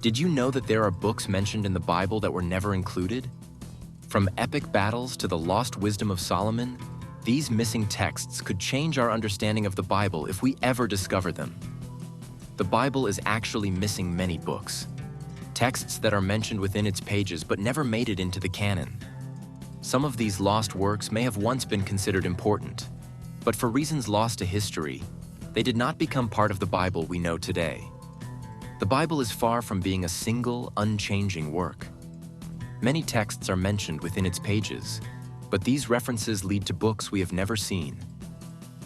Did you know that there are books mentioned in the Bible that were never included? From epic battles to the lost wisdom of Solomon, these missing texts could change our understanding of the Bible if we ever discover them. The Bible is actually missing many books, texts that are mentioned within its pages but never made it into the canon. Some of these lost works may have once been considered important, but for reasons lost to history, they did not become part of the Bible we know today. The Bible is far from being a single, unchanging work. Many texts are mentioned within its pages, but these references lead to books we have never seen.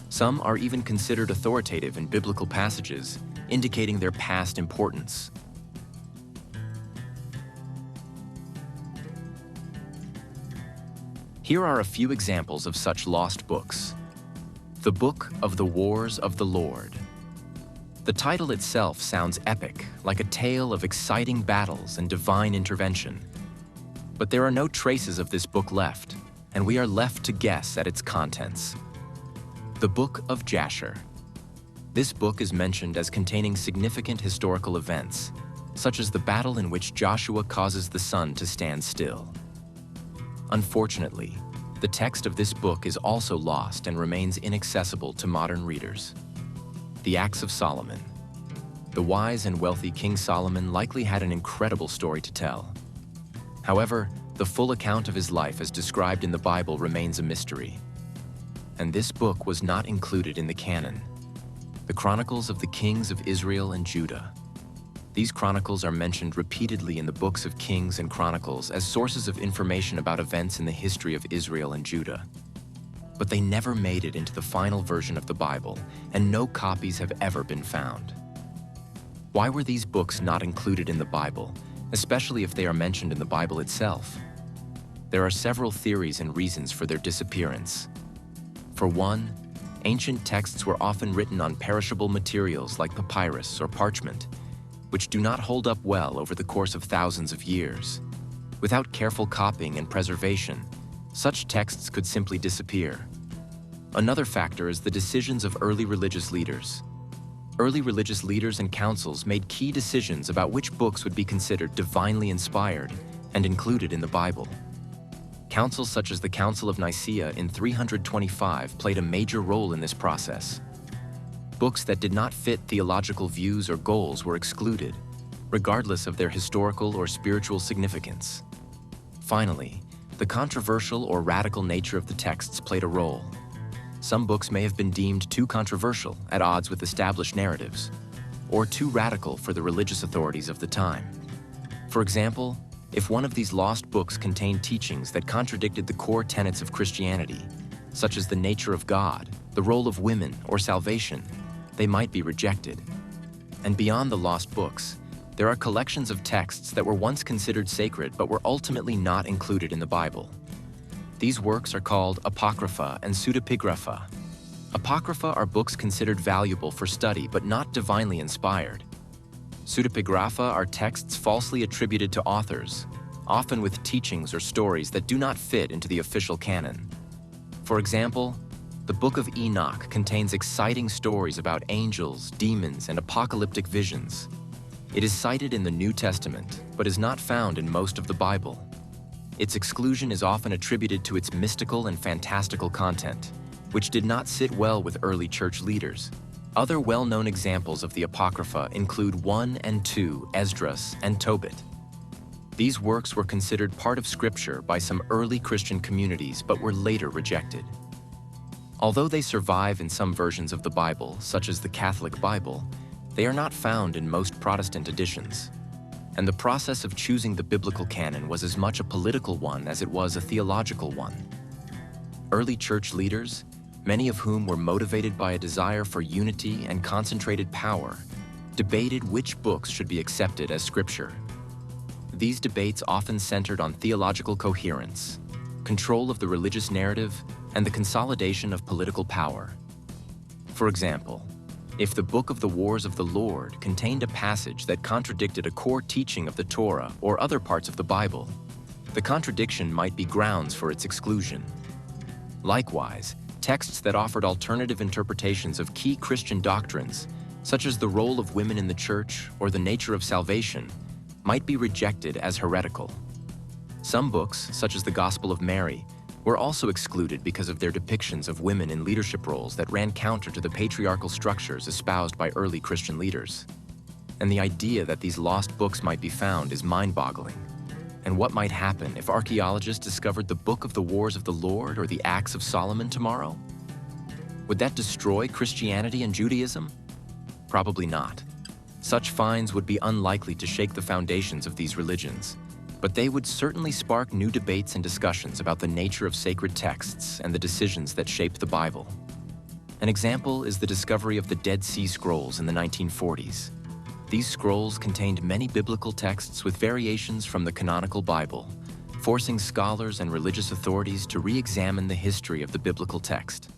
Some are even considered authoritative in biblical passages, indicating their past importance. Here are a few examples of such lost books. The Book of the Wars of the Lord. The title itself sounds epic, like a tale of exciting battles and divine intervention. But there are no traces of this book left, and we are left to guess at its contents. The Book of Jasher. This book is mentioned as containing significant historical events, such as the battle in which Joshua causes the sun to stand still. Unfortunately, the text of this book is also lost and remains inaccessible to modern readers. The Acts of Solomon. The wise and wealthy King Solomon likely had an incredible story to tell. However, the full account of his life as described in the Bible remains a mystery. And this book was not included in the canon. The Chronicles of the Kings of Israel and Judah. These chronicles are mentioned repeatedly in the books of Kings and Chronicles as sources of information about events in the history of Israel and Judah. But they never made it into the final version of the Bible, and no copies have ever been found. Why were these books not included in the Bible, especially if they are mentioned in the Bible itself? There are several theories and reasons for their disappearance. For one, ancient texts were often written on perishable materials like papyrus or parchment, which do not hold up well over the course of thousands of years. Without careful copying and preservation, such texts could simply disappear. Another factor is the decisions of early religious leaders. Early religious leaders and councils made key decisions about which books would be considered divinely inspired and included in the Bible. Councils such as the Council of Nicaea in 325 played a major role in this process. Books that did not fit theological views or goals were excluded, regardless of their historical or spiritual significance. Finally, the controversial or radical nature of the texts played a role. Some books may have been deemed too controversial, at odds with established narratives, or too radical for the religious authorities of the time. For example, if one of these lost books contained teachings that contradicted the core tenets of Christianity, such as the nature of God, the role of women, or salvation, they might be rejected. And beyond the lost books, there are collections of texts that were once considered sacred but were ultimately not included in the Bible. These works are called apocrypha and pseudepigrapha. Apocrypha are books considered valuable for study but not divinely inspired. Pseudepigrapha are texts falsely attributed to authors, often with teachings or stories that do not fit into the official canon. For example, the Book of Enoch contains exciting stories about angels, demons, and apocalyptic visions. It is cited in the New Testament, but is not found in most of the Bible. Its exclusion is often attributed to its mystical and fantastical content, which did not sit well with early church leaders. Other well-known examples of the Apocrypha include 1 and 2 Esdras and Tobit. These works were considered part of Scripture by some early Christian communities but were later rejected. Although they survive in some versions of the Bible, such as the Catholic Bible, they are not found in most Protestant editions. And the process of choosing the biblical canon was as much a political one as it was a theological one. Early church leaders, many of whom were motivated by a desire for unity and concentrated power, debated which books should be accepted as Scripture. These debates often centered on theological coherence, control of the religious narrative, and the consolidation of political power. For example, if the Book of the Wars of the Lord contained a passage that contradicted a core teaching of the Torah or other parts of the Bible, the contradiction might be grounds for its exclusion. Likewise, texts that offered alternative interpretations of key Christian doctrines, such as the role of women in the church or the nature of salvation, might be rejected as heretical. Some books, such as the Gospel of Mary, were also excluded because of their depictions of women in leadership roles that ran counter to the patriarchal structures espoused by early Christian leaders. And the idea that these lost books might be found is mind-boggling. And what might happen if archaeologists discovered the Book of the Wars of the Lord or the Acts of Solomon tomorrow? Would that destroy Christianity and Judaism? Probably not. Such finds would be unlikely to shake the foundations of these religions, but they would certainly spark new debates and discussions about the nature of sacred texts and the decisions that shape the Bible. An example is the discovery of the Dead Sea Scrolls in the 1940s. These scrolls contained many biblical texts with variations from the canonical Bible, forcing scholars and religious authorities to re-examine the history of the biblical text.